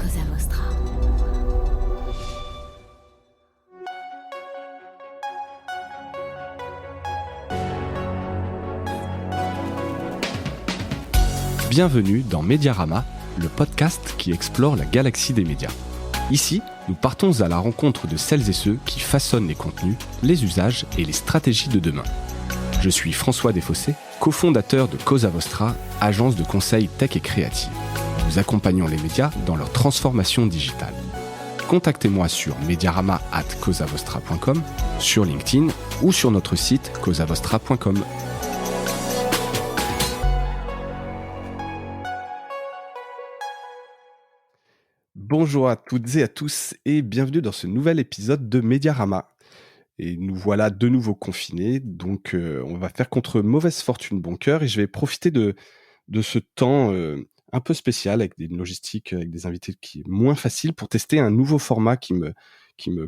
Cosa Vostra. Bienvenue dans Mediarama, le podcast qui explore la galaxie des médias. Ici, nous partons à la rencontre de celles et ceux qui façonnent les contenus, les usages et les stratégies de demain. Je suis François Desfossés, cofondateur de Cosa Vostra, agence de conseil tech et créative. Nous accompagnons les médias dans leur transformation digitale. Contactez-moi sur mediarama@cosavostra.com, sur LinkedIn ou sur notre site cosavostra.com. Bonjour à toutes et à tous et bienvenue dans ce nouvel épisode de Mediarama. Et nous voilà de nouveau confinés, donc on va faire contre mauvaise fortune bon cœur et je vais profiter de ce temps un peu spécial avec des logistiques, avec des invités qui est moins facile pour tester un nouveau format que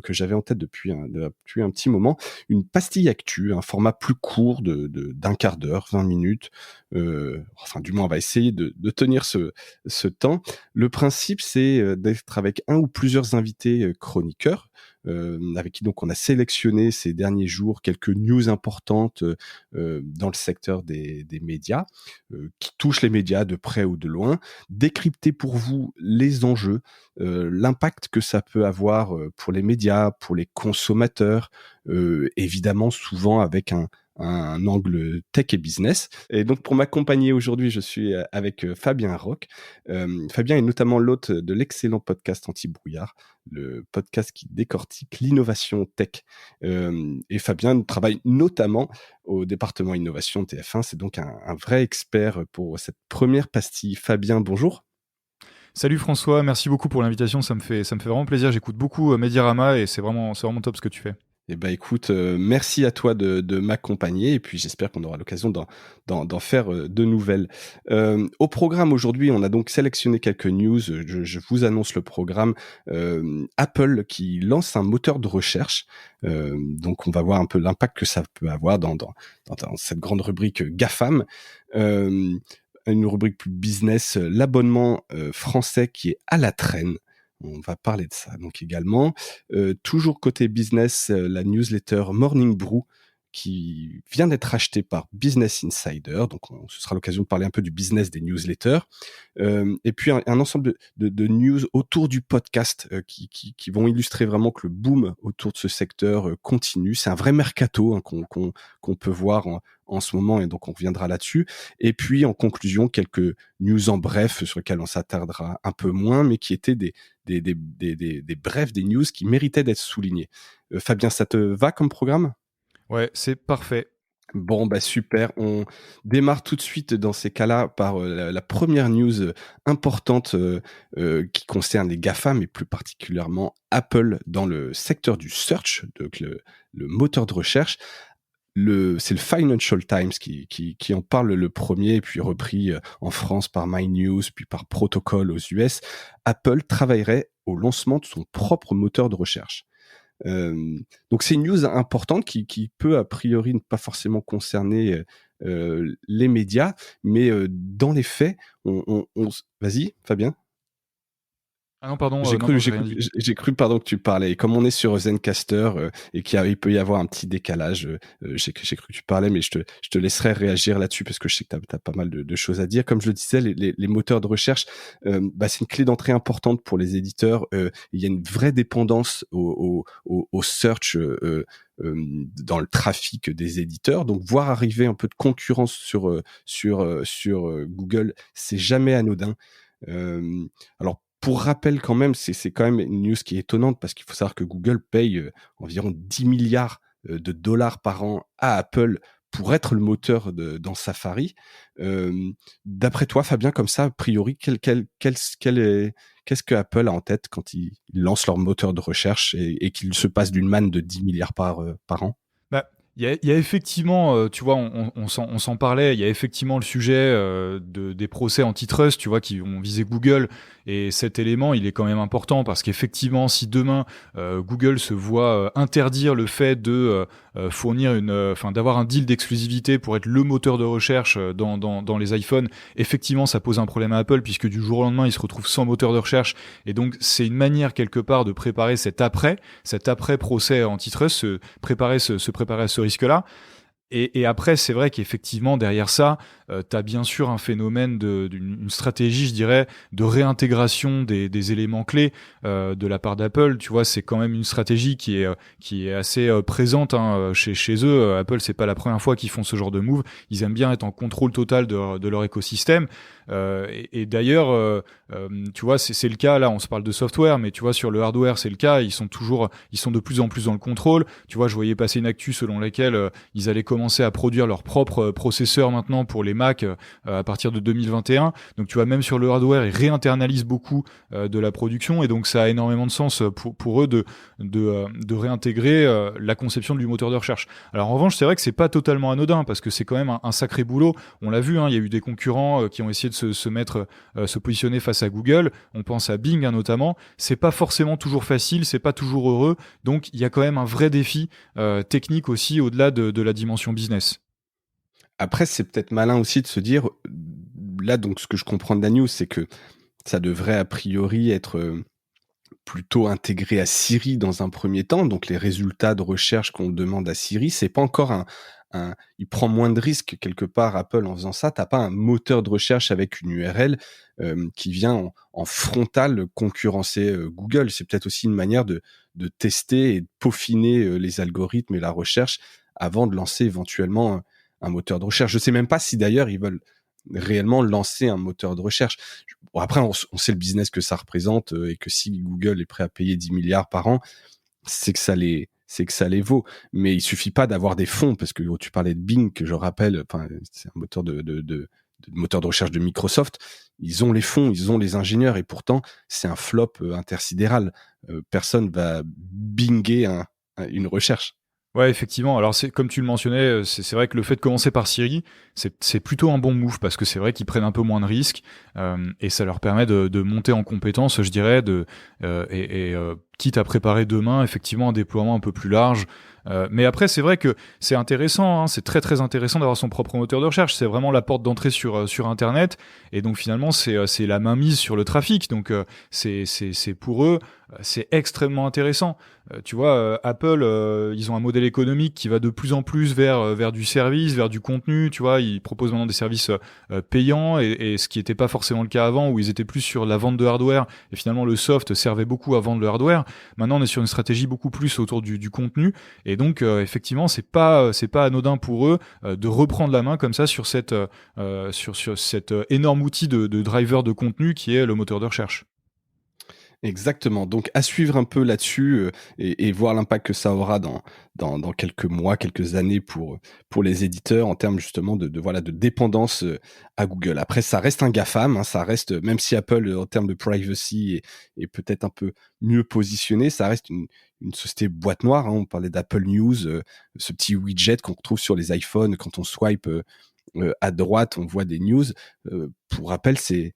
j'avais en tête depuis un petit moment, une pastille actu, un format plus court d'un quart d'heure, 20 minutes. Enfin, du moins, on va essayer de tenir ce temps. Le principe, c'est d'être avec un ou plusieurs invités chroniqueurs, avec qui donc on a sélectionné ces derniers jours quelques news importantes dans le secteur des médias, qui touchent les médias de près ou de loin, décrypter pour vous les enjeux, l'impact que ça peut avoir pour les médias, pour les consommateurs, évidemment souvent avec un angle tech et business. Et donc pour m'accompagner aujourd'hui, je suis avec Fabien Roch. Fabien est notamment l'hôte de l'excellent podcast Anti-Brouillard, le podcast qui décortique l'innovation tech. Et Fabien travaille notamment au département innovation de TF1. C'est donc un vrai expert pour cette première pastille. Fabien, bonjour. Salut François, merci beaucoup pour l'invitation, ça me fait vraiment plaisir, j'écoute beaucoup Mediarama et c'est vraiment top ce que tu fais. Eh ben écoute, merci à toi de m'accompagner et puis j'espère qu'on aura l'occasion d'en faire de nouvelles. Au programme aujourd'hui, on a donc sélectionné quelques news. Je vous annonce le programme. Apple qui lance un moteur de recherche. Donc on va voir un peu l'impact que ça peut avoir dans cette grande rubrique GAFAM. Une rubrique plus business, l'abonnement français qui est à la traîne. On va parler de ça donc également. Toujours côté business, la newsletter Morning Brew qui vient d'être achetée par Business Insider. Donc ce sera l'occasion de parler un peu du business des newsletters. Et puis un ensemble de news autour du podcast qui vont illustrer vraiment que le boom autour de ce secteur continue. C'est un vrai mercato qu'on peut voir en ce moment et donc on reviendra là-dessus. Et puis en conclusion, quelques news en bref sur lesquelles on s'attardera un peu moins, mais qui étaient des brefs, des news qui méritaient d'être soulignés. Fabien, ça te va comme programme ? Ouais, c'est parfait. Bon, bah super. On démarre tout de suite dans ces cas-là par la première news importante qui concerne les GAFA, mais plus particulièrement Apple dans le secteur du search, donc le moteur de recherche. C'est le Financial Times qui en parle le premier, et puis repris en France par My News, puis par Protocol aux US. Apple travaillerait au lancement de son propre moteur de recherche. Donc c'est une news importante qui peut a priori ne pas forcément concerner les médias, mais dans les faits, Vas-y, Fabien. Ah non, pardon, J'ai non, j'ai rien dit. cru, pardon, que tu parlais. Et comme on est sur Zencastr et il peut y avoir un petit décalage, j'ai cru que tu parlais, mais je te laisserai réagir là-dessus parce que je sais que t'as pas mal de choses à dire. Comme je le disais, les moteurs de recherche, c'est une clé d'entrée importante pour les éditeurs. Il y a une vraie dépendance au search dans le trafic des éditeurs. Donc voir arriver un peu de concurrence sur Google, c'est jamais anodin. Alors pour rappel quand même, c'est quand même une news qui est étonnante parce qu'il faut savoir que Google paye environ 10 milliards de dollars par an à Apple pour être le moteur dans Safari. D'après toi, Fabien, comme ça, a priori, qu'est-ce que Apple a en tête quand ils lancent leur moteur de recherche et qu'ils se passent d'une manne de 10 milliards par an ? Bah, Il y a effectivement, tu vois, on s'en parlait, il y a effectivement le sujet des procès antitrust, tu vois, qui ont visé Google. Et cet élément, il est quand même important parce qu'effectivement, si demain, Google se voit interdire le fait de fournir enfin, d'avoir un deal d'exclusivité pour être le moteur de recherche dans les iPhones, effectivement, ça pose un problème à Apple puisque du jour au lendemain, ils se retrouvent sans moteur de recherche. Et donc, c'est une manière quelque part de préparer cet après procès antitrust, se préparer à ce risque-là. Et après, c'est vrai qu'effectivement, derrière ça, tu as bien sûr un phénomène d'une stratégie, je dirais, de réintégration des éléments clés de la part d'Apple. Tu vois, c'est quand même une stratégie qui est assez présente hein, chez eux. Apple, c'est pas la première fois qu'ils font ce genre de move. Ils aiment bien être en contrôle total de leur écosystème. Et d'ailleurs, tu vois, c'est le cas, là, on se parle de software, mais tu vois, sur le hardware, c'est le cas. Ils sont de plus en plus dans le contrôle. Tu vois, je voyais passer une actu selon laquelle ils allaient commencer à produire leurs propres processeurs maintenant pour les Mac à partir de 2021. Donc tu vois, même sur le hardware, ils réinternalisent beaucoup de la production et donc ça a énormément de sens pour eux de réintégrer la conception du moteur de recherche. Alors en revanche, c'est vrai que c'est pas totalement anodin parce que c'est quand même un sacré boulot. On l'a vu, hein, il y a eu des concurrents qui ont essayé de se positionner face à Google. On pense à Bing hein, notamment. C'est pas forcément toujours facile, c'est pas toujours heureux. Donc il y a quand même un vrai défi technique aussi au-delà de la dimension business. Après, c'est peut-être malin aussi de se dire, là, donc ce que je comprends de la news, c'est que ça devrait a priori être plutôt intégré à Siri dans un premier temps. Donc les résultats de recherche qu'on demande à Siri, c'est pas encore il prend moins de risques quelque part Apple en faisant ça. T'as pas un moteur de recherche avec une URL qui vient en frontal concurrencer Google. C'est peut-être aussi une manière de tester et de peaufiner les algorithmes et la recherche avant de lancer éventuellement un moteur de recherche. Je sais même pas si d'ailleurs ils veulent réellement lancer un moteur de recherche. Bon, après, on sait le business que ça représente et que si Google est prêt à payer 10 milliards par an, c'est que ça les vaut. Mais il suffit pas d'avoir des fonds parce que tu parlais de Bing, que je rappelle, enfin, c'est un moteur de moteur de recherche de Microsoft. Ils ont les fonds, ils ont les ingénieurs et pourtant, c'est un flop intersidéral. Personne va binger une recherche. Ouais, effectivement. Alors, c'est comme tu le mentionnais, c'est vrai que le fait de commencer par Siri, c'est plutôt un bon move parce que c'est vrai qu'ils prennent un peu moins de risques et ça leur permet de monter en compétence, je dirais, quitte à préparer demain effectivement un déploiement un peu plus large. Mais après, c'est vrai que c'est intéressant, hein, c'est très très intéressant d'avoir son propre moteur de recherche. C'est vraiment la porte d'entrée sur Internet et donc finalement c'est la mainmise sur le trafic. Donc c'est pour eux c'est extrêmement intéressant. Tu vois, Apple, ils ont un modèle économique qui va de plus en plus vers du service, vers du contenu. Tu vois, ils proposent maintenant des services payants et ce qui n'était pas forcément le cas avant, où ils étaient plus sur la vente de hardware et finalement le soft servait beaucoup à vendre le hardware. Maintenant, on est sur une stratégie beaucoup plus autour du contenu et donc effectivement, c'est pas anodin pour eux de reprendre la main comme ça sur sur cet énorme outil de driver de contenu qui est le moteur de recherche. Exactement. Donc, à suivre un peu là-dessus et voir l'impact que ça aura dans quelques mois, quelques années pour les éditeurs en termes justement voilà, de dépendance à Google. Après, ça reste un GAFAM, hein, ça reste, même si Apple, en termes de privacy, est peut-être un peu mieux positionné, ça reste une société boîte noire. Hein. On parlait d'Apple News, ce petit widget qu'on retrouve sur les iPhones quand on swipe à droite, on voit des news. Pour rappel, c'est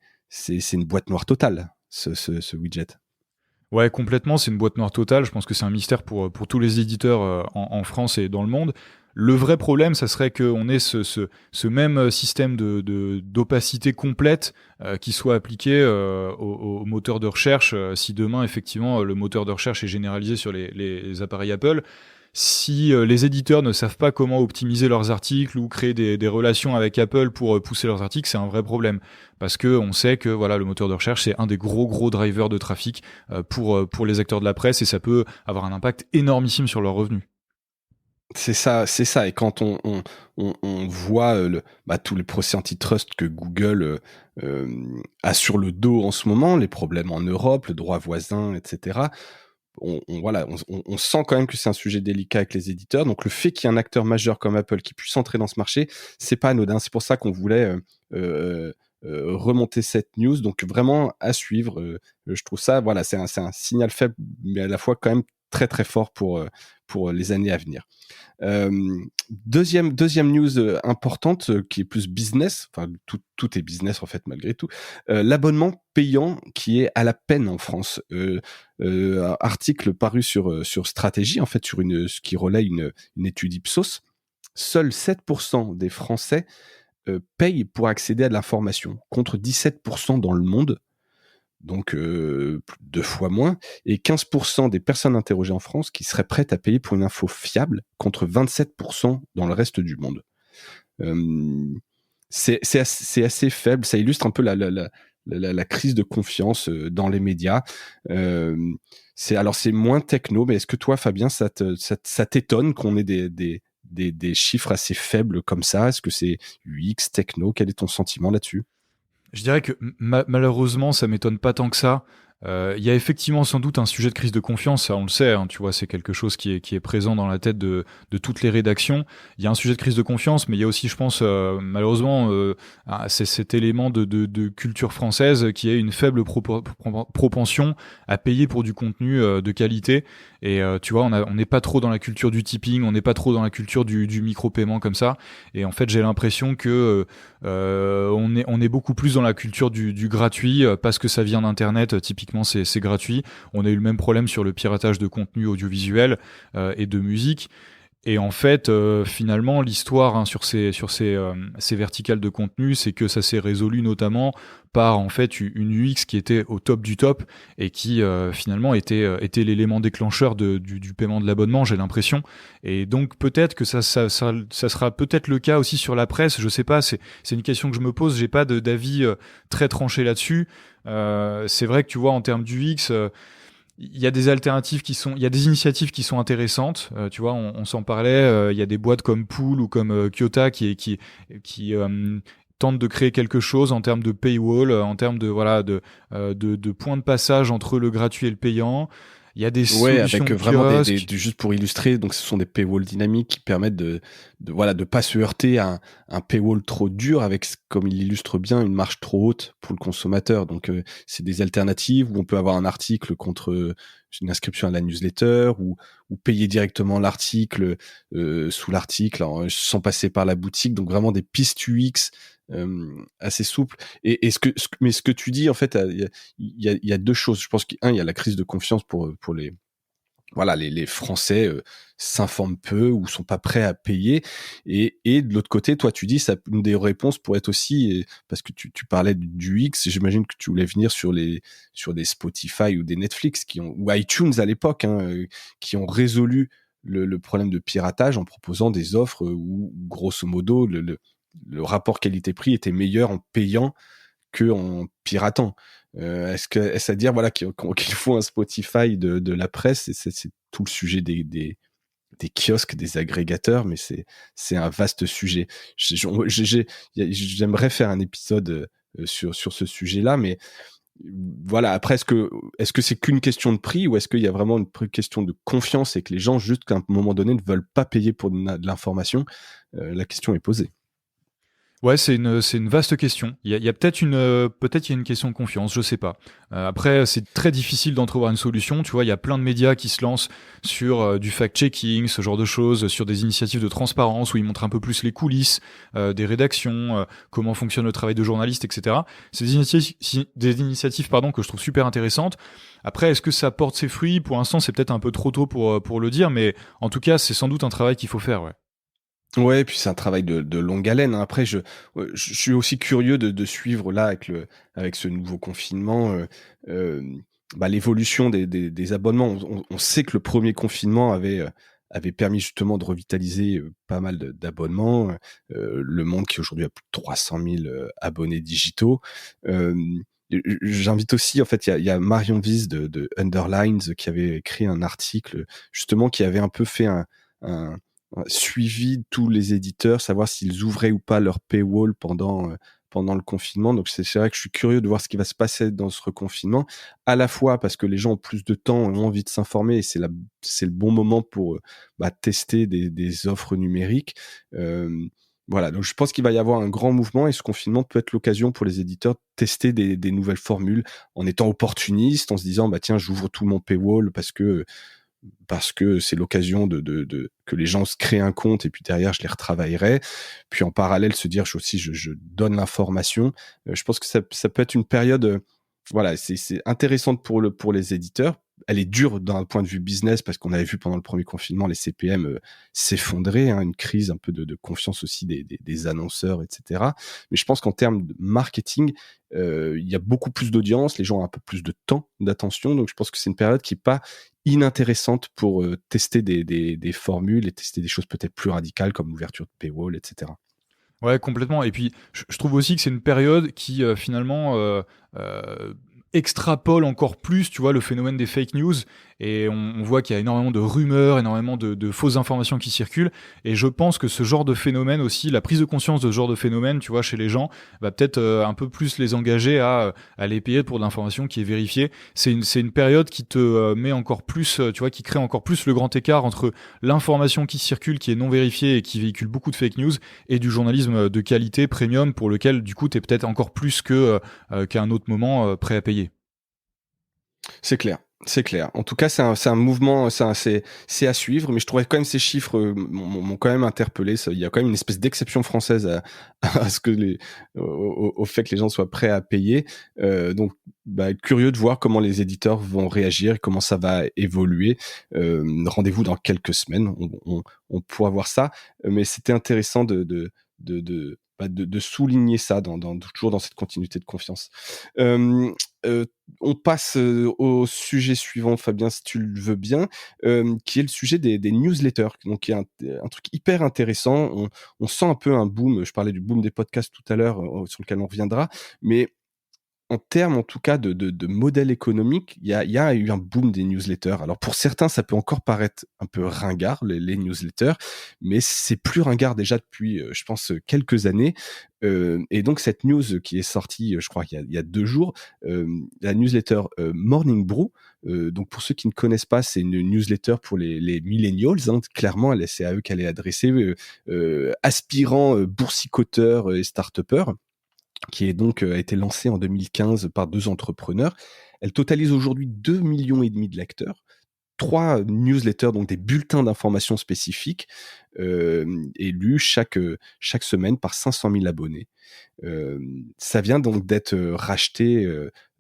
une boîte noire totale, ce widget. Ouais, complètement, c'est une boîte noire totale. Je pense que c'est un mystère pour tous les éditeurs en France et dans le monde. Le vrai problème, ça serait qu'on ait ce même système d'opacité complète qui soit appliqué au moteur de recherche. Si demain, effectivement, le moteur de recherche est généralisé sur les appareils Apple, si les éditeurs ne savent pas comment optimiser leurs articles ou créer des relations avec Apple pour pousser leurs articles, c'est un vrai problème. Parce que on sait que voilà, le moteur de recherche, c'est un des gros drivers de trafic pour les acteurs de la presse et ça peut avoir un impact énormissime sur leurs revenus. C'est ça, c'est ça. Et quand on voit tous les procès antitrust que Google a sur le dos en ce moment, les problèmes en Europe, le droit voisin, etc., voilà, on sent quand même que c'est un sujet délicat avec les éditeurs. Donc le fait qu'il y ait un acteur majeur comme Apple qui puisse entrer dans ce marché, c'est pas anodin. C'est pour ça qu'on voulait remonter cette news. Donc vraiment à suivre. Je trouve ça, voilà, c'est un signal faible, mais à la fois quand même très très fort pour les années à venir. Deuxième news importante qui est plus business, enfin tout est business en fait malgré tout, l'abonnement payant qui est à la peine en France. Article paru sur Stratégie en fait ce qui relaie une étude Ipsos. Seuls 7% des Français payent pour accéder à de l'information, contre 17% dans le monde. Donc 2 fois moins, et 15% des personnes interrogées en France qui seraient prêtes à payer pour une info fiable, contre 27% dans le reste du monde. C'est assez faible, ça illustre un peu la crise de confiance dans les médias. C'est moins techno, mais est-ce que toi, Fabien, ça t'étonne qu'on ait des chiffres assez faibles comme ça? Est-ce que c'est UX, techno? Quel est ton sentiment là-dessus? Je dirais que malheureusement, ça m'étonne pas tant que ça. Il y a effectivement sans doute un sujet de crise de confiance, ça on le sait, hein, tu vois, c'est quelque chose qui est présent dans la tête de toutes les rédactions. Il y a un sujet de crise de confiance, mais il y a aussi, je pense, malheureusement, c'est cet élément de culture française qui a une faible propension à payer pour du contenu de qualité. Et tu vois, on n'est pas trop dans la culture du tipping, on n'est pas trop dans la culture du micro-paiement comme ça. Et en fait, j'ai l'impression que on est beaucoup plus dans la culture du gratuit parce que ça vient d'Internet, typiquement c'est gratuit. On a eu le même problème sur le piratage de contenu audiovisuel et de musique. Et en fait, finalement, l'histoire sur ces verticales de contenu, c'est que ça s'est résolu notamment par en fait une UX qui était au top du top et qui finalement était l'élément déclencheur du paiement de l'abonnement, j'ai l'impression. Et donc peut-être que ça sera peut-être le cas aussi sur la presse. Je sais pas, c'est une question que je me pose. J'ai pas d'avis très tranché là-dessus. C'est vrai que tu vois en termes d'UX. Il y a des il y a des initiatives qui sont intéressantes. Tu vois, on s'en parlait. Il y a des boîtes comme Pool ou comme Kyota qui tentent de créer quelque chose en termes de paywall, en termes de points de passage entre le gratuit et le payant. Il y a des Ouais, solutions avec de vraiment kiosques. juste pour illustrer, donc ce sont des paywalls dynamiques qui permettent de pas se heurter à un paywall trop dur avec, comme il illustre bien, une marge trop haute pour le consommateur. Donc c'est des alternatives où on peut avoir un article contre une inscription à la newsletter ou payer directement l'article sous l'article sans passer par la boutique. Donc vraiment des pistes UX assez souples. Et mais ce que tu dis, en fait, il y a deux choses. Je pense qu'un, il y a la crise de confiance pour les Français s'informent peu ou sont pas prêts à payer. Et de l'autre côté, toi, tu dis, ça, une des réponses pourrait être aussi, parce que tu parlais du X, j'imagine que tu voulais venir sur des Spotify ou des Netflix ou iTunes à l'époque, qui ont résolu le problème de piratage en proposant des offres où, grosso modo, le rapport qualité-prix était meilleur en payant que en piratant. Est-ce à dire qu'il faut un Spotify de la presse? Et c'est tout le sujet des kiosques, des agrégateurs, mais c'est un vaste sujet. J'aimerais faire un épisode sur ce sujet-là, mais voilà. Après, est-ce que c'est qu'une question de prix, ou est-ce qu'il y a vraiment une question de confiance et que les gens, juste qu'à un moment donné, ne veulent pas payer pour de l'information? La question est posée. Ouais, c'est une vaste question. Il y a peut-être peut-être il y a une question de confiance, je sais pas. Après, c'est très difficile d'entrevoir une solution. Tu vois, il y a plein de médias qui se lancent sur du fact-checking, ce genre de choses, sur des initiatives de transparence où ils montrent un peu plus les coulisses des rédactions, comment fonctionne le travail de journaliste, etc. C'est des initiatives pardon que je trouve super intéressantes. Après, est-ce que ça porte ses fruits? Pour l'instant, c'est peut-être un peu trop tôt pour le dire, mais en tout cas, c'est sans doute un travail qu'il faut faire, ouais. Ouais, et puis c'est un travail de longue haleine, hein. Après, je suis aussi curieux de suivre là avec ce nouveau confinement, l'évolution des abonnements. On sait que le premier confinement avait permis justement de revitaliser pas mal d'abonnements. Le Monde qui aujourd'hui a plus de 300 000 abonnés digitaux. J'invite aussi, en fait, il y a Marion Wiese de Underlines qui avait écrit un article justement qui avait un peu fait un suivi de tous les éditeurs, savoir s'ils ouvraient ou pas leur paywall pendant le confinement. Donc c'est vrai que je suis curieux de voir ce qui va se passer dans ce reconfinement, à la fois parce que les gens ont plus de temps, ont envie de s'informer, et c'est le bon moment pour tester des offres numériques. Voilà, donc je pense qu'il va y avoir un grand mouvement, et ce confinement peut être l'occasion pour les éditeurs de tester des nouvelles formules en étant opportunistes, en se disant tiens, j'ouvre tout mon paywall parce que parce que c'est l'occasion que les gens se créent un compte et puis derrière je les retravaillerai. Puis en parallèle se dire je donne l'information. Je pense que ça peut être une période, voilà, c'est intéressante pour les éditeurs. Elle est dure d'un point de vue business parce qu'on avait vu pendant le premier confinement les CPM s'effondrer, hein, une crise un peu de confiance aussi des annonceurs, etc. Mais je pense qu'en termes de marketing, il y a beaucoup plus d'audience, les gens ont un peu plus de temps d'attention, donc je pense que c'est une période qui est pas inintéressante pour tester des formules et tester des choses peut-être plus radicales comme l'ouverture de paywall, etc. Ouais, complètement. Et puis, je trouve aussi que c'est une période qui, finalement, extrapole encore plus, tu vois, le phénomène des fake news. Et on voit qu'il y a énormément de rumeurs, énormément de fausses informations qui circulent. Et je pense que ce genre de phénomène aussi, la prise de conscience de ce genre de phénomène, tu vois, chez les gens, va peut-être un peu plus les engager à les payer pour de l'information qui est vérifiée. C'est une période qui te met encore plus, tu vois, qui crée encore plus le grand écart entre l'information qui circule, qui est non vérifiée et qui véhicule beaucoup de fake news, et du journalisme de qualité premium pour lequel, du coup, tu es peut-être encore plus qu'à un autre moment prêt à payer. C'est clair. C'est clair. En tout cas, c'est un mouvement, c'est à suivre, mais je trouvais quand même ces chiffres m'ont quand même interpellé. Il y a quand même une espèce d'exception française à ce que au fait que les gens soient prêts à payer. Donc, curieux de voir comment les éditeurs vont réagir et comment ça va évoluer. Rendez-vous dans quelques semaines. On pourra voir ça, mais c'était intéressant de souligner ça toujours dans cette continuité de confiance. On passe au sujet suivant, Fabien, si tu le veux bien, qui est le sujet des newsletters. Donc, qui est un truc hyper intéressant. On sent un peu un boom. Je parlais du boom des podcasts tout à l'heure, sur lequel on reviendra, mais en termes, en tout cas, de modèle économique, il y a eu un boom des newsletters. Alors, pour certains, ça peut encore paraître un peu ringard, les newsletters, mais c'est plus ringard déjà depuis, je pense, quelques années. Et donc, cette news qui est sortie, je crois qu'il y a 2 jours, la newsletter Morning Brew. Donc, pour ceux qui ne connaissent pas, c'est une newsletter pour les millennials. Hein, clairement, c'est à eux qu'elle est adressée, aspirants boursicoteurs et start-upers, qui est donc a été lancée en 2015 par 2 entrepreneurs. Elle totalise aujourd'hui 2,5 millions de lecteurs, 3 newsletters, donc des bulletins d'information spécifiques, et lus chaque semaine par 500 000 abonnés. Ça vient donc d'être racheté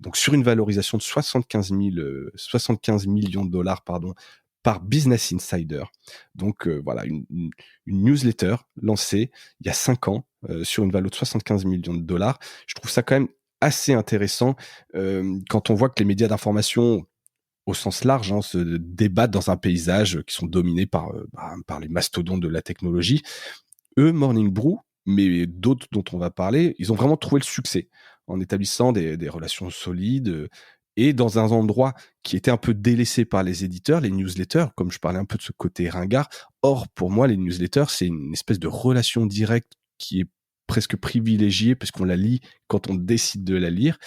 donc sur une valorisation de 75 millions de dollars, pardon, par Business Insider. Donc voilà, une newsletter lancée il y a 5 ans sur une valeur de 75 millions de dollars. Je trouve ça quand même assez intéressant quand on voit que les médias d'information au sens large, hein, se débattent dans un paysage qui sont dominés par les mastodontes de la technologie. Eux, Morning Brew, mais d'autres dont on va parler, ils ont vraiment trouvé le succès en établissant des relations solides et dans un endroit qui était un peu délaissé par les éditeurs, les newsletters, comme je parlais un peu de ce côté ringard. Or, pour moi, les newsletters, c'est une espèce de relation directe qui est presque privilégiée parce qu'on la lit quand on décide de la lire.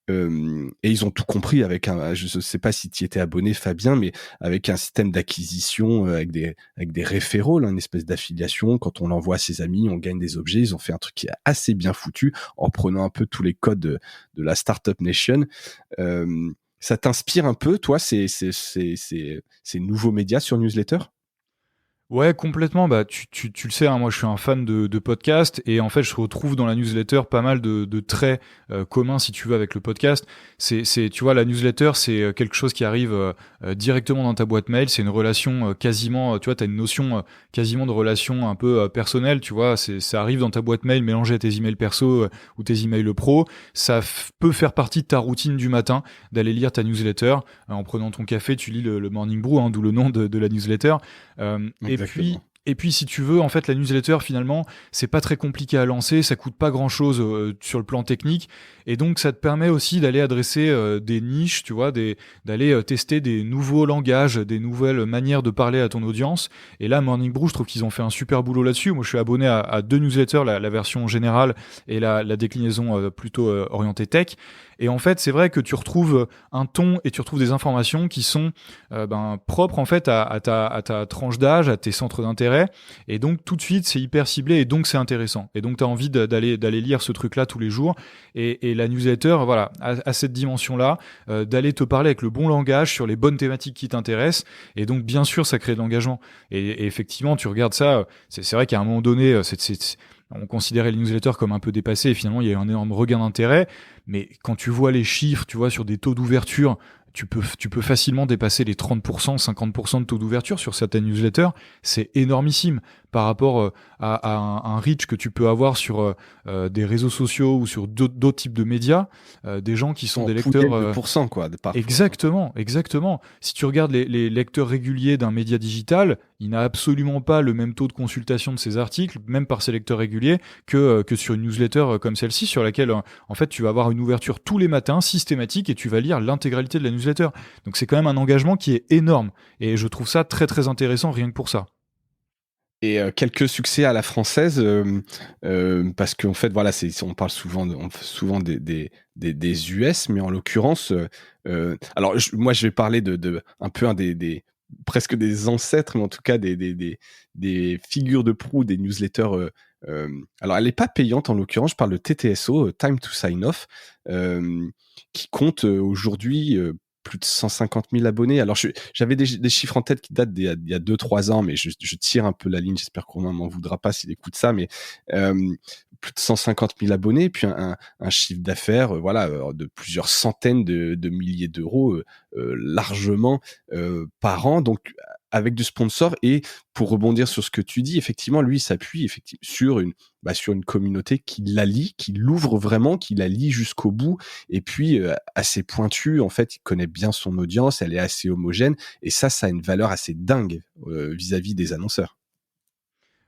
Et ils ont tout compris avec je sais pas si tu y étais abonné, Fabien, mais avec un système d'acquisition, avec des référals, hein, une espèce d'affiliation. Quand on l'envoie à ses amis, on gagne des objets. Ils ont fait un truc qui est assez bien foutu en prenant un peu tous les codes de la Startup Nation. Ça t'inspire un peu, toi, ces nouveaux médias sur newsletter? Ouais, complètement. Bah, tu le sais, hein, moi je suis un fan de podcast et en fait je retrouve dans la newsletter pas mal de traits communs, si tu veux, avec le podcast. Tu vois, la newsletter, c'est quelque chose qui arrive directement dans ta boîte mail. C'est une relation quasiment, tu vois, t'as une notion quasiment de relation un peu personnelle, tu vois. Ça arrive dans ta boîte mail mélangé à tes emails perso ou tes emails pro. Ça peut faire partie de ta routine du matin d'aller lire ta newsletter. En prenant ton café, tu lis le Morning Brew, hein, d'où le nom de la newsletter. Exactement. Et puis, si tu veux, en fait, la newsletter, finalement, c'est pas très compliqué à lancer, ça coûte pas grand-chose sur le plan technique, et donc ça te permet aussi d'aller adresser des niches, tu vois, d'aller tester des nouveaux langages, des nouvelles manières de parler à ton audience. Et là, Morning Brew, je trouve qu'ils ont fait un super boulot là-dessus. Moi, je suis abonné à 2 newsletters, la version générale et la déclinaison plutôt orientée tech. Et en fait, c'est vrai que tu retrouves un ton et tu retrouves des informations qui sont propres en fait à ta tranche d'âge, à tes centres d'intérêt, d'intérêt, et donc tout de suite c'est hyper ciblé, et donc c'est intéressant, et donc tu as envie d'aller lire ce truc là tous les jours, et la newsletter voilà a cette dimension là, d'aller te parler avec le bon langage sur les bonnes thématiques qui t'intéressent, et donc bien sûr ça crée de l'engagement, et effectivement tu regardes ça, c'est vrai qu'à un moment donné on considérait les newsletters comme un peu dépassés, et finalement il y a eu un énorme regain d'intérêt, mais quand tu vois les chiffres, tu vois sur des taux d'ouverture, tu peux facilement dépasser les 30%, 50% de taux d'ouverture sur certaines newsletters. C'est énormissime par rapport à un reach que tu peux avoir sur des réseaux sociaux ou sur d'autres types de médias, des gens qui sont En des pouillette lecteurs. de pourcents, quoi, parfois. Exactement, exactement. Si tu regardes les lecteurs réguliers d'un média digital, il n'a absolument pas le même taux de consultation de ses articles, même par ses lecteurs réguliers, que sur une newsletter comme celle-ci, sur laquelle, en fait, tu vas avoir une ouverture tous les matins, systématique, et tu vas lire l'intégralité de la newsletter. Donc c'est quand même un engagement qui est énorme. Et je trouve ça très très intéressant rien que pour ça. Et quelques succès à la française, parce qu'en fait, voilà, on parle souvent, souvent des US, mais en l'occurrence, alors moi, je vais parler de un peu presque des ancêtres, mais en tout cas des figures de proue des newsletters. Alors, elle n'est pas payante en l'occurrence. Je parle de TTSO, Time to Sign Off, qui compte aujourd'hui plus de 150 000 abonnés. Alors, j'avais des chiffres en tête qui datent d'il y a 2-3 ans, mais je tire un peu la ligne. J'espère qu'on m'en voudra pas s'il écoute ça, mais plus de 150 000 abonnés, puis un chiffre d'affaires voilà, de plusieurs centaines de milliers d'euros largement par an, donc avec du sponsor. Et pour rebondir sur ce que tu dis, effectivement, lui, il s'appuie sur une communauté qui la lit, qui l'ouvre vraiment, qui la lit jusqu'au bout, et puis assez pointu, en fait, il connaît bien son audience, elle est assez homogène, et ça a une valeur assez dingue vis-à-vis des annonceurs.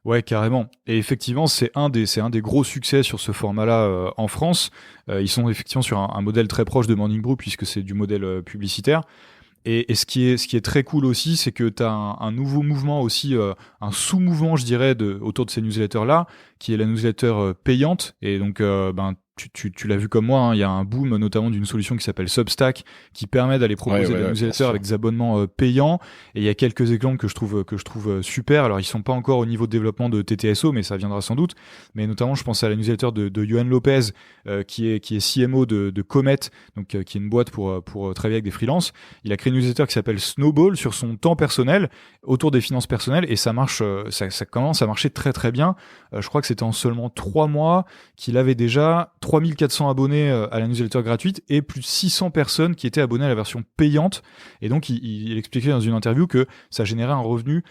Ouais, carrément. Et effectivement, c'est un des gros succès sur ce format-là en France. Ils sont effectivement sur un modèle très proche de Morning Brew, puisque c'est du modèle publicitaire. Et ce qui est très cool aussi, c'est que tu as un nouveau mouvement aussi, un sous-mouvement, je dirais, autour de ces newsletters-là, qui est la newsletter payante. Et donc, tu l'as vu comme moi, hein, il y a un boom notamment d'une solution qui s'appelle Substack, qui permet d'aller proposer de la newsletter avec des abonnements payants. Et il y a quelques exemples que je trouve super. Alors, ils sont pas encore au niveau de développement de TTSO, mais ça viendra sans doute. Mais notamment, je pense à la newsletter de Johan Lopez, qui est CMO de Comet, donc qui est une boîte pour travailler avec des freelances. Il a créé une newsletter qui s'appelle Snowball sur son temps personnel, autour des finances personnelles, et ça marche, ça commence à marcher très très bien. Je crois que c'était en seulement 3 mois qu'il avait déjà 3400 abonnés à la newsletter gratuite et plus de 600 personnes qui étaient abonnées à la version payante. Et donc il expliquait dans une interview que ça générait un revenu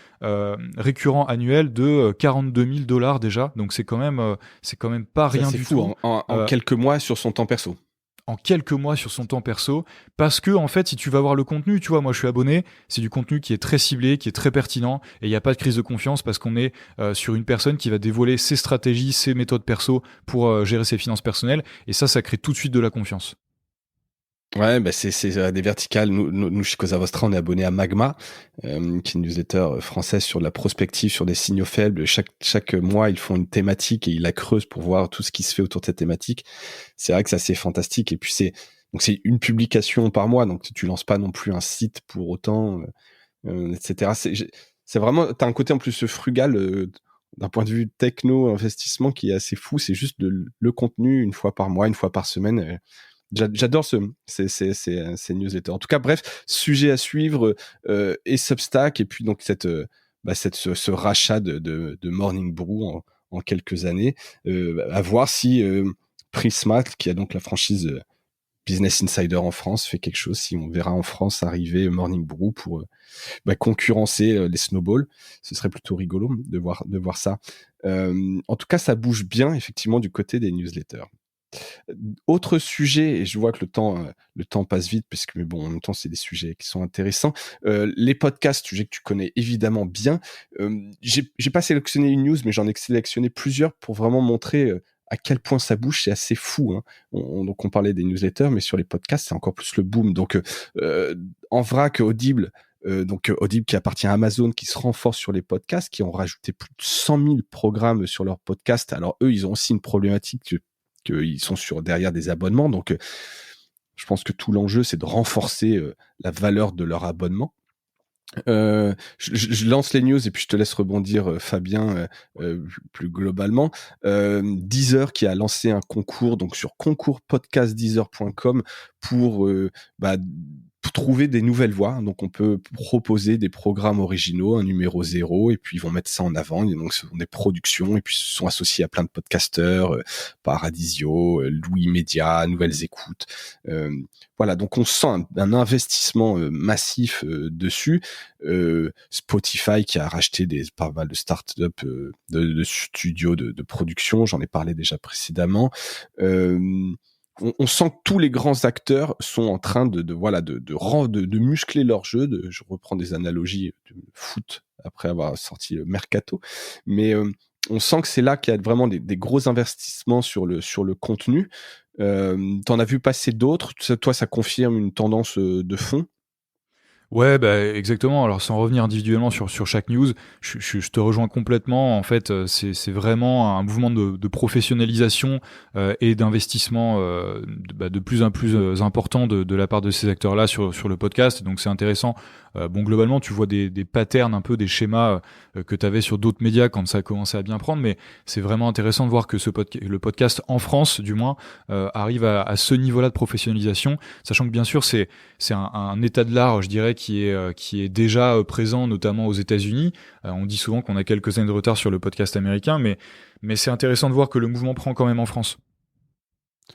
récurrent annuel de $42 000 déjà. Donc c'est quand même pas Ça, rien c'est du fou, tout. en quelques mois sur son temps perso. En quelques mois sur son temps perso, parce que en fait, si tu vas voir le contenu, tu vois, moi je suis abonné, c'est du contenu qui est très ciblé, qui est très pertinent, et il n'y a pas de crise de confiance parce qu'on est sur une personne qui va dévoiler ses stratégies, ses méthodes perso pour gérer ses finances personnelles, et ça crée tout de suite de la confiance. Ouais, bah c'est des verticales. Nous chez Cosa Vostra, on est abonné à Magma, qui est une newsletter française sur la prospective, sur des signaux faibles. Chaque mois, ils font une thématique et ils la creusent pour voir tout ce qui se fait autour de cette thématique. C'est vrai que ça, c'est fantastique. Et puis c'est une publication par mois, donc tu lances pas non plus un site pour autant, etc. C'est vraiment, t'as un côté en plus frugal d'un point de vue techno investissement qui est assez fou. C'est juste le contenu une fois par mois, une fois par semaine. J'adore ces newsletters. En tout cas, bref, sujet à suivre et Substack, et puis donc ce rachat de Morning Brew en quelques années. À voir si Prisma, qui a donc la franchise Business Insider en France, fait quelque chose, si on verra en France arriver Morning Brew pour concurrencer les Snowball. Ce serait plutôt rigolo de voir ça. En tout cas, ça bouge bien effectivement du côté des newsletters. Autre sujet, et je vois que le temps passe vite, parce que mais bon, en même temps, c'est des sujets qui sont intéressants. Les podcasts, sujet que tu connais évidemment bien. J'ai pas sélectionné une news, mais j'en ai sélectionné plusieurs pour vraiment montrer à quel point ça bouge. C'est assez fou, hein. Donc on parlait des newsletters, mais sur les podcasts, c'est encore plus le boom. Donc en vrac, Audible. Donc Audible qui appartient à Amazon, qui se renforce sur les podcasts, qui ont rajouté plus de 100 000 programmes sur leurs podcasts. Alors eux, ils ont aussi une problématique qu'ils sont derrière des abonnements. Donc, je pense que tout l'enjeu, c'est de renforcer la valeur de leur abonnement. Je lance les news et puis je te laisse rebondir, Fabien, plus globalement. Deezer qui a lancé un concours donc sur concourspodcastdeezer.com pour trouver des nouvelles voix. Donc on peut proposer des programmes originaux, un numéro 0, et puis ils vont mettre ça en avant. Et donc ce sont des productions et puis ils se sont associés à plein de podcasteurs, Paradisio, Louis Média, Nouvelles Écoutes. Voilà, donc on sent un investissement massif dessus. Spotify qui a racheté pas mal de start-up de studios de production, j'en ai parlé déjà précédemment. On sent que tous les grands acteurs sont en train de muscler leur jeu. Je reprends des analogies de foot après avoir sorti le Mercato, mais on sent que c'est là qu'il y a vraiment des gros investissements sur le contenu. T'en as vu passer d'autres? Toi, ça confirme une tendance de fond? Ouais, bah, exactement. Alors, sans revenir individuellement sur chaque news, je te rejoins complètement. En fait, c'est vraiment un mouvement de professionnalisation et d'investissement de plus en plus important de la part de ces acteurs-là sur le podcast. Donc, c'est intéressant. Bon, globalement, tu vois des patterns, un peu des schémas que tu avais sur d'autres médias quand ça a commencé à bien prendre, mais c'est vraiment intéressant de voir que le podcast, en France du moins, arrive à ce niveau-là de professionnalisation, sachant que bien sûr, c'est un état de l'art, je dirais, qui est déjà présent, notamment aux États-Unis. On dit souvent qu'on a quelques années de retard sur le podcast américain, mais c'est intéressant de voir que le mouvement prend quand même en France.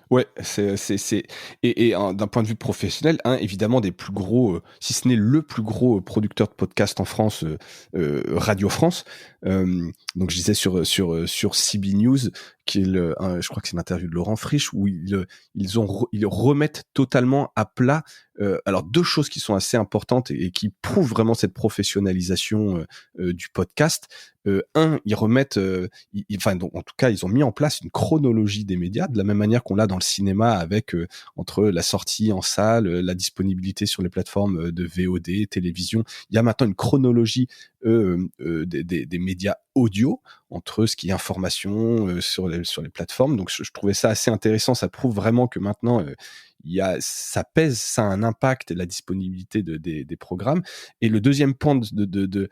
Ouais, d'un point de vue professionnel, évidemment des plus gros, si ce n'est le plus gros producteur de podcast en France, Radio France. Donc je disais sur CB News, je crois que c'est une interview de Laurent Frisch où ils remettent totalement à plat. Alors deux choses qui sont assez importantes et qui prouvent vraiment cette professionnalisation du podcast. Ils remettent, en tout cas, ils ont mis en place une chronologie des médias, de la même manière qu'on l'a dans le cinéma avec entre la sortie en salle, la disponibilité sur les plateformes de VOD, télévision. Il y a maintenant une chronologie des médias audio entre ce qui est information sur les plateformes. Donc je trouvais ça assez intéressant. Ça prouve vraiment que maintenant ça pèse, ça a un impact, la disponibilité des programmes. Et le deuxième point de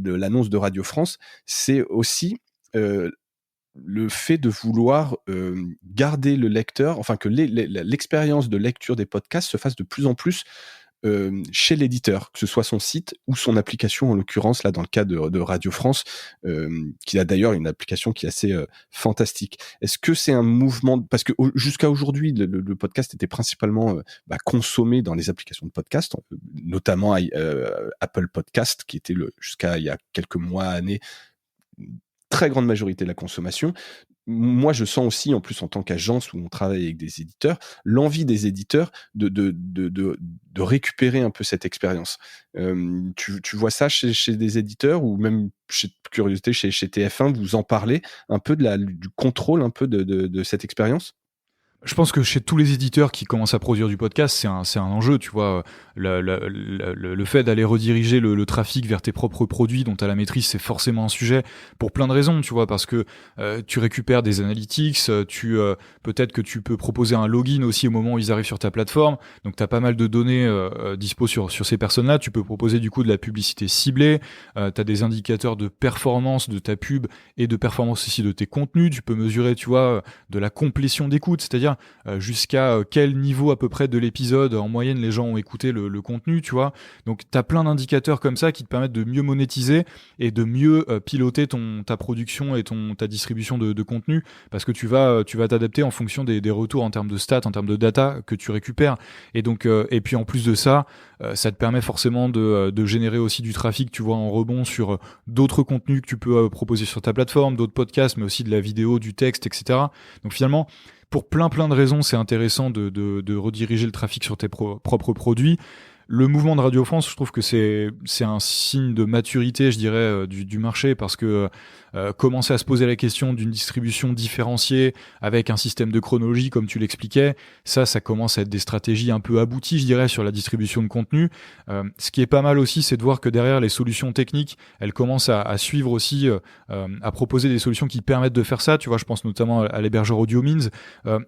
l'annonce de Radio France, c'est aussi le fait de vouloir garder le lecteur, enfin que l'expérience de lecture des podcasts se fasse de plus en plus chez l'éditeur, que ce soit son site ou son application, en l'occurrence là dans le cas de Radio France, qui a d'ailleurs une application qui est assez fantastique. Est-ce que c'est un mouvement, parce que jusqu'à aujourd'hui le podcast était principalement consommé dans les applications de podcast, notamment Apple Podcast, qui était jusqu'à il y a quelques mois, années, très grande majorité de la consommation. Moi, je sens aussi, en plus en tant qu'agence où on travaille avec des éditeurs, l'envie des éditeurs de récupérer un peu cette expérience. Tu vois ça chez des éditeurs ou même chez Curiosité, chez TF1, vous en parlez un peu du contrôle un peu de cette expérience? Je pense que chez tous les éditeurs qui commencent à produire du podcast, c'est un enjeu, tu vois. Le fait d'aller rediriger le trafic vers tes propres produits dont tu as la maîtrise, c'est forcément un sujet pour plein de raisons, tu vois, parce que tu récupères des analytics, peut-être que tu peux proposer un login aussi au moment où ils arrivent sur ta plateforme, donc tu as pas mal de données dispo sur ces personnes-là. Tu peux proposer du coup de la publicité ciblée, tu as des indicateurs de performance de ta pub et de performance aussi de tes contenus. Tu peux mesurer, tu vois, de la complétion d'écoute, c'est-à-dire jusqu'à quel niveau à peu près de l'épisode en moyenne les gens ont écouté le contenu, tu vois. Donc t'as plein d'indicateurs comme ça qui te permettent de mieux monétiser et de mieux piloter ta production et ta distribution de contenu, parce que tu vas t'adapter en fonction des retours en termes de stats, en termes de data que tu récupères. Et donc et puis en plus de ça, ça te permet forcément de générer aussi du trafic, tu vois, en rebond sur d'autres contenus que tu peux proposer sur ta plateforme, d'autres podcasts, mais aussi de la vidéo, du texte, etc. Donc finalement, pour plein de raisons, c'est intéressant de rediriger le trafic sur tes propres produits. Le mouvement de Radio France, je trouve que c'est un signe de maturité, je dirais, du marché, parce que commencer à se poser la question d'une distribution différenciée avec un système de chronologie, comme tu l'expliquais, ça commence à être des stratégies un peu abouties, je dirais, sur la distribution de contenu. Ce qui est pas mal aussi, c'est de voir que derrière les solutions techniques, elles commencent à suivre aussi, à proposer des solutions qui permettent de faire ça. Tu vois, je pense notamment à l'hébergeur AudioMeans.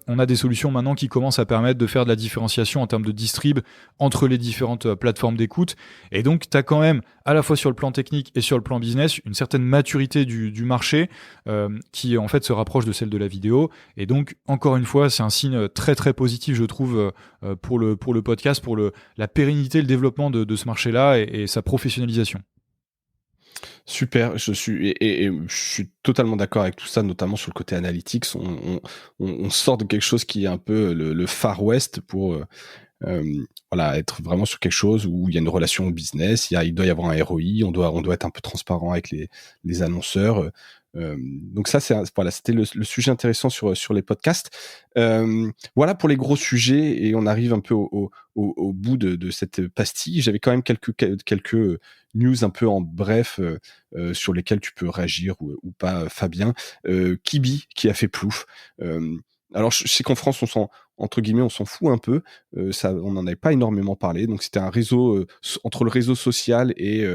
On a des solutions maintenant qui commencent à permettre de faire de la différenciation en termes de distrib entre les différentes différentes plateformes d'écoute. Et donc, tu as quand même, à la fois sur le plan technique et sur le plan business, une certaine maturité du marché qui, en fait, se rapproche de celle de la vidéo. Et donc, encore une fois, c'est un signe très, très positif, je trouve, pour le podcast, pour la pérennité, le développement de ce marché-là et sa professionnalisation. Super, je suis totalement d'accord avec tout ça, notamment sur le côté analytics. On sort de quelque chose qui est un peu le Far West pour voilà, être vraiment sur quelque chose où il y a une relation au business, il doit y avoir un ROI, on doit être un peu transparent avec les annonceurs. Donc ça, voilà, c'était le sujet intéressant sur les podcasts. Voilà pour les gros sujets, et on arrive un peu au bout de cette pastille. J'avais quand même quelques news un peu en bref sur lesquelles tu peux réagir ou pas, Fabien. Quibi qui a fait plouf. Alors je sais qu'en France, entre guillemets, on s'en fout un peu. On n'en avait pas énormément parlé. Donc c'était un réseau entre le réseau social et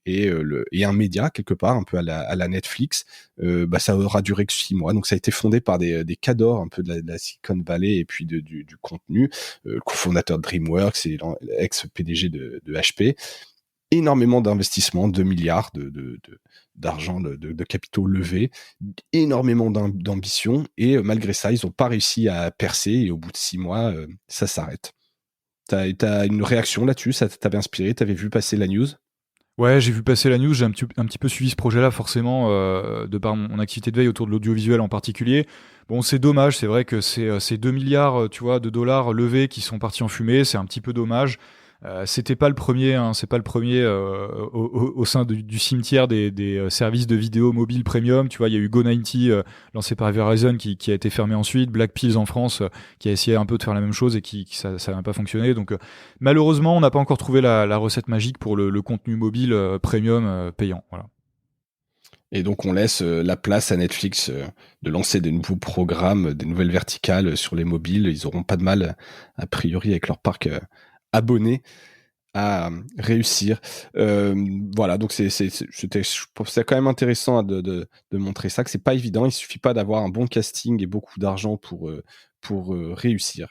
un média quelque part, un peu à la Netflix. Ça aura duré que 6 mois. Donc ça a été fondé par des cadors un peu de la Silicon Valley et puis du contenu. Le cofondateur de DreamWorks et l'ex-PDG de HP. Énormément d'investissements, 2 milliards d'argent, de capitaux levés, énormément d'ambition, et malgré ça, ils n'ont pas réussi à percer, et au bout de 6 mois, ça s'arrête. T'as une réaction là-dessus? Ça t'avait inspiré? T'avais vu passer la news? Ouais, j'ai vu passer la news, j'ai un petit peu suivi ce projet-là, forcément, de par mon activité de veille autour de l'audiovisuel en particulier. Bon, c'est dommage, c'est vrai que c'est 2 milliards, tu vois, de dollars levés qui sont partis en fumée, c'est un petit peu dommage. C'était pas le premier, hein, c'est pas le premier au sein du cimetière des services de vidéo mobile premium. Tu vois, il y a eu Go90 lancé par Verizon qui a été fermé ensuite, Black Pills en France qui a essayé un peu de faire la même chose et qui ça n'a pas fonctionné. Donc malheureusement, on n'a pas encore trouvé la recette magique pour le contenu mobile premium payant. Voilà. Et donc on laisse la place à Netflix de lancer des nouveaux programmes, des nouvelles verticales sur les mobiles. Ils auront pas de mal, a priori, avec leur parc abonnés, à réussir. Voilà, donc je trouve ça quand même intéressant de montrer ça, que c'est pas évident. Il suffit pas d'avoir un bon casting et beaucoup d'argent pour réussir.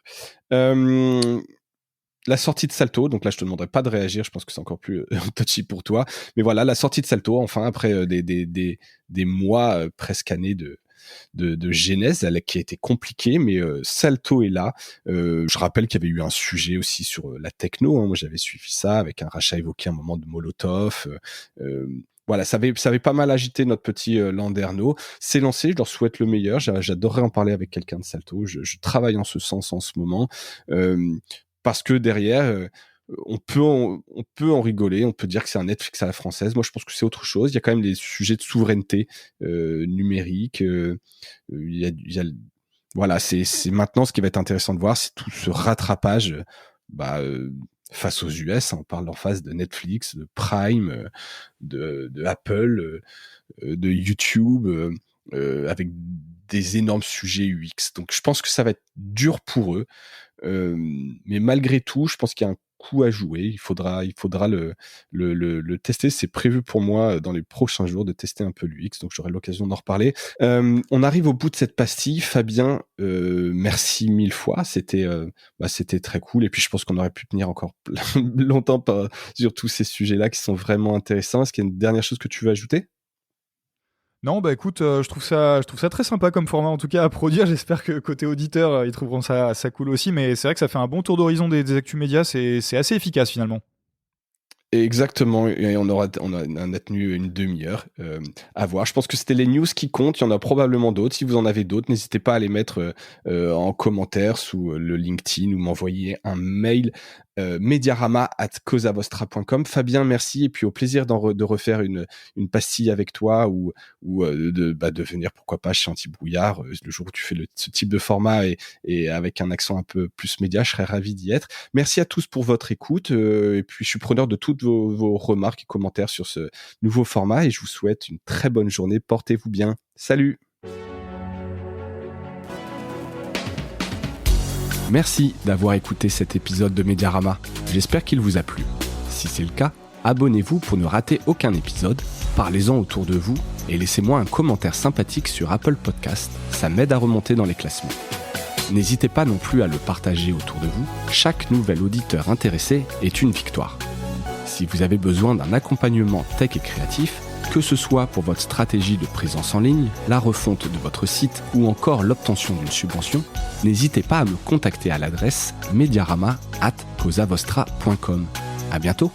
La sortie de Salto, donc là je te demanderai pas de réagir, je pense que c'est encore plus touchy pour toi, mais voilà, la sortie de Salto, enfin, après des mois, presque années de genèse, qui a été compliquée, mais Salto est là. Je rappelle qu'il y avait eu un sujet aussi sur la techno, hein. Moi j'avais suivi ça avec un rachat évoqué à un moment de Molotov. Voilà, ça avait pas mal agité notre petit Landerneau. C'est lancé, je leur souhaite le meilleur. J'adorerais en parler avec quelqu'un de Salto. Je travaille en ce sens en ce moment. Parce que derrière, on peut en rigoler, on peut dire que c'est un Netflix à la française. Moi, je pense que c'est autre chose. Il y a quand même des sujets de souveraineté numérique. Voilà, c'est maintenant ce qui va être intéressant de voir, c'est tout ce rattrapage face aux US. On parle en face de Netflix, de Prime, de Apple, de YouTube, avec des énormes sujets UX. Donc, je pense que ça va être dur pour eux. Mais malgré tout, je pense qu'il y a un coup à jouer. Il faudra le tester. C'est prévu pour moi dans les prochains jours de tester un peu l'UX, donc j'aurai l'occasion d'en reparler. On arrive au bout de cette pastille. Fabien, merci 1000 fois. C'était très cool. Et puis je pense qu'on aurait pu tenir encore longtemps sur tous ces sujets-là qui sont vraiment intéressants. Est-ce qu'il y a une dernière chose que tu veux ajouter? Non, bah écoute, je trouve ça très sympa comme format en tout cas à produire. J'espère que côté auditeur, ils trouveront ça cool aussi. Mais c'est vrai que ça fait un bon tour d'horizon des actus médias. C'est assez efficace finalement. Exactement, et on a tenu une demi-heure à voir. Je pense que c'était les news qui comptent. Il y en a probablement d'autres. Si vous en avez d'autres, n'hésitez pas à les mettre en commentaire sous le LinkedIn ou m'envoyer un mail mediarama@causavostra.com. Fabien, merci, et puis au plaisir de refaire une pastille avec toi ou de venir, pourquoi pas, chez Anti-Brouillard le jour où tu fais ce type de format et avec un accent un peu plus média. Je serais ravi d'y être. Merci à tous pour votre écoute et puis je suis preneur de toutes vos remarques et commentaires sur ce nouveau format, et je vous souhaite une très bonne journée. Portez-vous bien. Salut! Merci d'avoir écouté cet épisode de Mediarama. J'espère qu'il vous a plu. Si c'est le cas, abonnez-vous pour ne rater aucun épisode, parlez-en autour de vous et laissez-moi un commentaire sympathique sur Apple Podcast. Ça m'aide à remonter dans les classements. N'hésitez pas non plus à le partager autour de vous. Chaque nouvel auditeur intéressé est une victoire. Si vous avez besoin d'un accompagnement tech et créatif, que ce soit pour votre stratégie de présence en ligne, la refonte de votre site ou encore l'obtention d'une subvention, n'hésitez pas à me contacter à l'adresse mediarama@causavostra.com. À bientôt!